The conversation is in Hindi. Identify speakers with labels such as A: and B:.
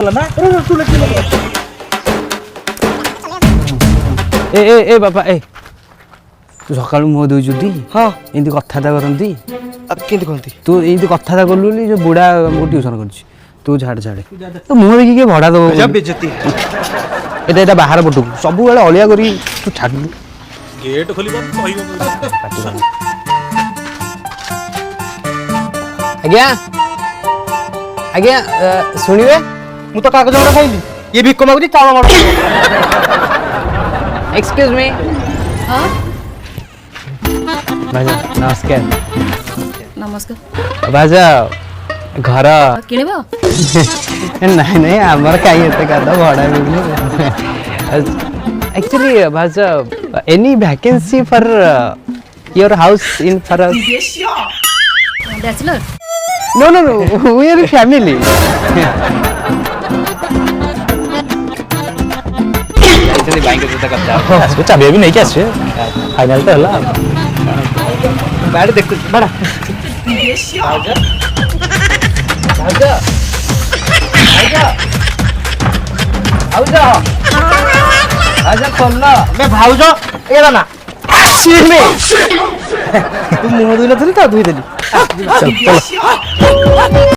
A: ना
B: ए बापा ए तू सकाळु मुह दउजुदी हां एंदी कथाटा करंती
A: केंती कहती
B: तू एंदी कथाटा करलुली जो बुढ़ा हमको ट्यूशन करछि तू झाड़ झाड़े तो मुह देखि के भड़ा दबो
A: गजब बेइज्जती
B: एटा बाहर पटु सब बेले अलिया करी तू छाड़
A: गेट खोलिबा कहिबो
B: आज्ञा आज्ञा सुनिबे
A: मु तो कागज में खाइली ये भी कमाउदी चावल मार
B: एक्सक्यूज मी
C: हाँ
B: भाजा नमस्कार
C: नमस्कार
B: भाजा घर
C: किणब
B: नहीं नहीं आमर कहीं एते कादा भड़ा एक्चुअली भाजा any vacancy for your house in for
C: bachelor
B: no no no we are family actually bank के करता
A: इसको चाबी भी नहीं क्या से फाइनल तो हला
B: बैठ देख बड़ा भाजा भाजा भाजा भाजा कोल्ला
A: मैं भाउजो एरा ना
B: सीट में
A: तू मुंह धुई नथली तो धुई देली
B: चल चल